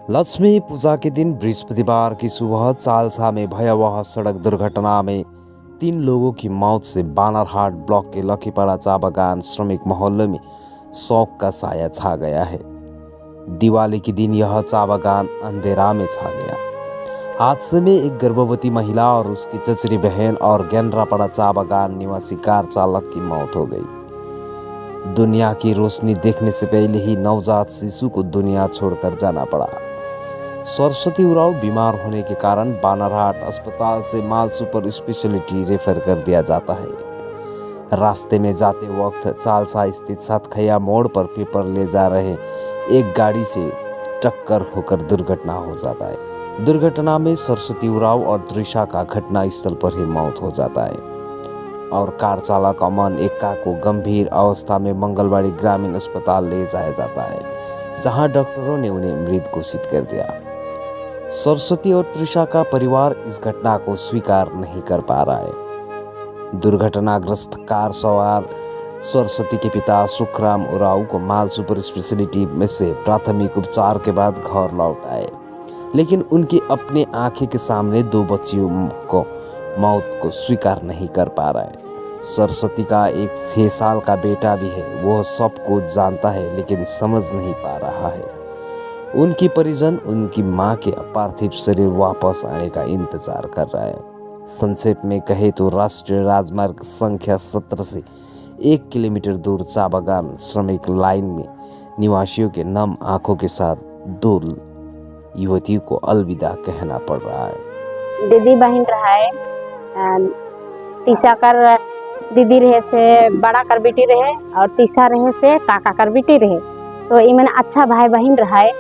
लक्ष्मी पूजा के दिन बृहस्पतिवार की सुबह चालसा में भयावह सड़क दुर्घटना में 3 लोगों की मौत से बानरहाट ब्लॉक के लखीपाड़ा चा बागान श्रमिक मोहल्ले में शौक का साया छा गया है। दिवाली के दिन यह चा बागान अंधेरा में छा गया। हादसे में एक गर्भवती महिला और उसकी चचरी बहन और गेंद्रापाड़ा चा बागान निवासी कार चालक की मौत हो गई। दुनिया की रोशनी देखने से पहले ही नवजात शिशु को दुनिया छोड़कर जाना पड़ा। सरस्वती उरांव बीमार होने के कारण बानरहाट अस्पताल से माल सुपर स्पेशलिटी रेफर कर दिया जाता है। रास्ते में जाते वक्त चालसा स्थित सातखैया मोड़ पर पेपर ले जा रहे एक गाड़ी से टक्कर होकर दुर्घटना हो जाता है। दुर्घटना में सरस्वती उरांव और त्रिशा का घटनास्थल पर ही मौत हो जाता है और कार चालक अमन एक्का को गंभीर अवस्था में मंगलवाड़ी ग्रामीण अस्पताल ले जाया जाता है, जहां डॉक्टरों ने उन्हें मृत घोषित कर दिया। सरस्वती और त्रिशा का परिवार इस घटना को स्वीकार नहीं कर पा रहा है। दुर्घटनाग्रस्त कार सवार सरस्वती के पिता सुखराम उरांव को माल सुपर स्पेशलिटी में से प्राथमिक उपचार के बाद घर लौट आए, लेकिन उनकी अपने आंखें के सामने 2 बच्चियों को मौत को स्वीकार नहीं कर पा रहा है। सरस्वती का एक 6 साल का बेटा भी है। वह सब कुछ जानता है लेकिन समझ नहीं पा रहा है। उनकी परिजन उनकी मां के पार्थिव शरीर वापस आने का इंतजार कर रहा है। संक्षेप में कहे तो राष्ट्रीय राजमार्ग संख्या 17 से 1 किलोमीटर दूर चा बागान श्रमिक लाइन में निवासियों के नम आंखों के साथ 2 युवतियों को अलविदा कहना पड़ रहा है। दीदी बहन रहा है, तीसरा कर दीदी रहे से बड़ा कर बेटी रहे और तीसरा रहे से काका कर बेटी रहे। तो इमन अच्छा भाई बहन रहा है,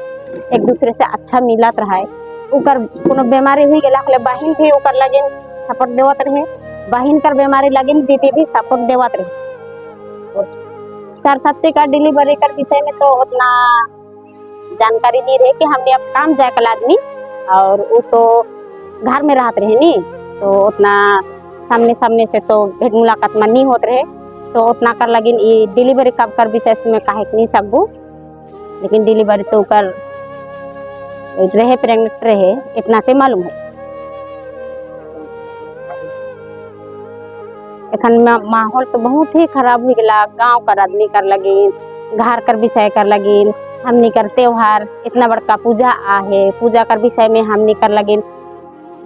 एक दूसरे से अच्छा मिलत रहा है। उकर कोनो बीमारी हुई गेला खले बहन भी उकर लगिन सपोर्ट देवत रहे, बहन कर बीमारी लगिन दीदी भी सपोर्ट देवत रहे। सरस्वती का डिलीवरी कर विषय में तो उतना जानकारी नहीं रहे कि हमने अब काम जाए कल आदमी और वो तो घर में रहते रहे नी, तो उतना सामने से तो भेंट मुलाकात में नहीं होते रहे। तो उतना कर लगिन ये डिलीवरी कब कर विषय में कहे नहीं सकूँ, लेकिन डिलीवरी तो कर रहे प्रेग्नेंट रहे इतना से मालूम है। एखन माहौल तो बहुत ही खराब हो गया। गांव कर आदमी कर लगिन, घर कर विषय कर लगिन, हमनी कर त्योहार इतना बड़का पूजा आहे, पूजा कर विषय में हमनी कर लगिन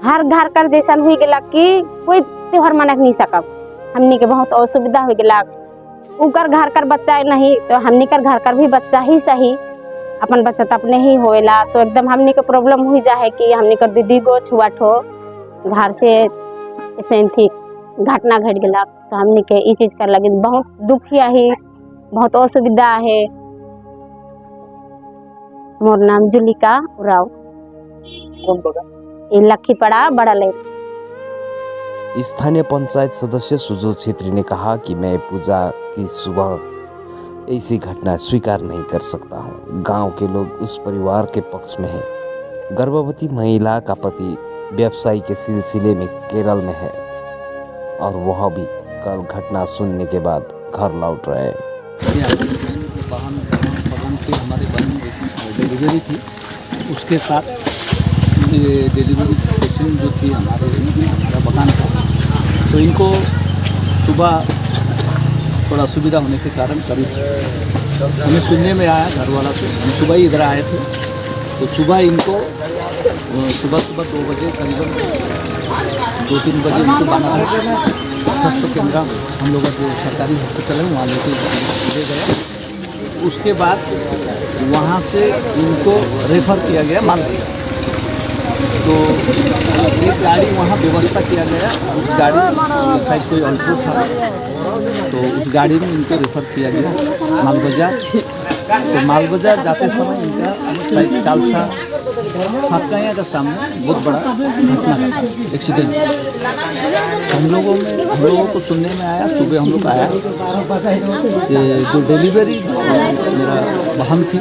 हर घर कर जैसा हुई गला कि कोई त्योहार मना नहीं सकब। हमनी के बहुत असुविधा हो गया। उकर घर कर बच्चा नहीं तो हमनी कर घर कर भी बच्चा ही सही, अपन बच्चा तो अपने ही होएला। तो एकदम हमनी के प्रॉब्लम हुई जाए कि हमनी कर दीदी को छुआट हो घर से ऐसे थी घटना घट गया। तो हमनी के ये चीज कर लगी बहुत दुखिया ही, बहुत असुविधा है। मोर नाम जुलिका उरांव, लखीपाड़ा बड़ा ले। स्थानीय पंचायत सदस्य सुजो छेत्री ने कहा कि मैं पूजा की सुबह ऐसी घटना स्वीकार नहीं कर सकता हूँ। गांव के लोग उस परिवार के पक्ष में हैं। गर्भवती महिला का पति व्यवसाय के सिलसिले में केरल में है और वह भी कल घटना सुनने के बाद घर लौट रहे हैं। हमारे बहन डिलीवरी थी, उसके साथ ये डिलीवरी पेशेंट जो थी हमारा बगान का, तो इनको सुबह थोड़ा सुविधा होने के कारण करीब हमें सुनने में आया घर वाला से, हम सुबह ही इधर आए थे। तो सुबह इनको सुबह 2 बजे करीबन 2-3 बजे इनको बानरहाट स्वास्थ्य केंद्र हम लोगों जो सरकारी हॉस्पिटल है वहाँ ले गए। उसके बाद वहाँ से इनको रेफ़र किया गया मालदीव। तो एक गाड़ी वहाँ व्यवस्था किया गया, उस गाड़ी शायद कोई अल्ट्रो था, तो उस गाड़ी में इनको रेफर किया गया मालबाजार। तो मालबाजार जाते समय इनका शायद चालसा सातखैया का सामने बहुत बड़ा घटना एक्सीडेंट। हम लोगों को सुनने में आया, सुबह हम लोग आया कि जो डिलीवरी मेरा बहन थी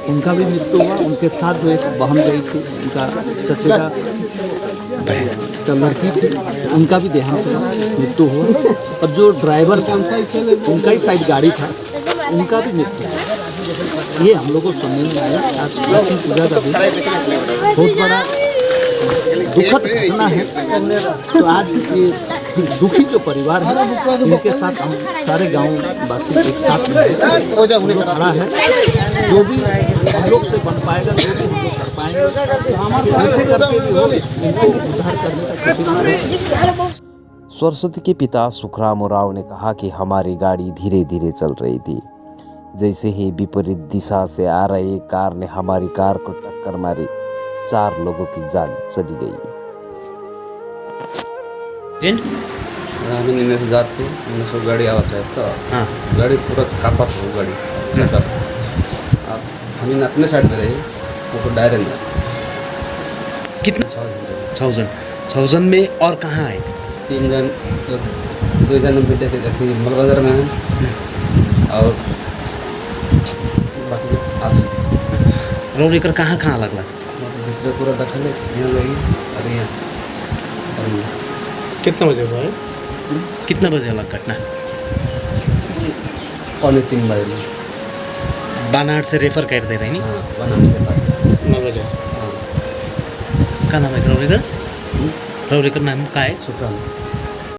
उनका भी मृत्यु हुआ। उनके साथ जो एक बहन गई थी, उनका चचेरा लड़की थी, उनका भी देहांत हुआ, मृत्यु हुआ। और जो ड्राइवर था उनका ही साइड गाड़ी था, उनका भी मृत्यु हुआ। ये हम लोग को सुनने में आया। आज लक्ष्मी पूजा का दिन बहुत बड़ा दुखद घटना है। तो आज ये दुखी जो परिवार है इनके साथ हम सारे गांव वासी एक साथ में हम लोग खड़ा है। जो भी हम लोग से बन पाएगा जो भी हम लोग कर पाएंगे ऐसे करके भी हो इनको उद्धार करने का कोशिश करें। सरस्वती के पिता सुखराम उरांव ने कहा कि हमारी गाड़ी धीरे धीरे चल रही थी। जैसे ही विपरीत दिशा से आ रही कार ने हमारी कार को टक्कर मारी, 4 लोगों की जान चली गई। हामी निन्ने से जाते निन्ने गाड़ी आवत है तो हाँ गाड़ी पूरा कापत हो गाड़ी चक्कर। अब हामी अपने साइड में रहे वो डायरेक्ट में कितना 1000 में और कहाँ आए? 3 जन 2 जन बेटे के थी मल बाजार में हैं और बाकी आदमी रोड लेकर कहाँ लगला? पूरा दखल यहाँ लगी और यहाँ और यहाँ। कितना बजे हुआ है? कितना बजे वाला घटना? 2:45 बजे। बानाट से रेफर कर दे रहे हैं? हाँ बनाम से बात 9 बजे। हाँ क्या नाम है रौरेकर? रौरेकर नाम का है? सुखराम।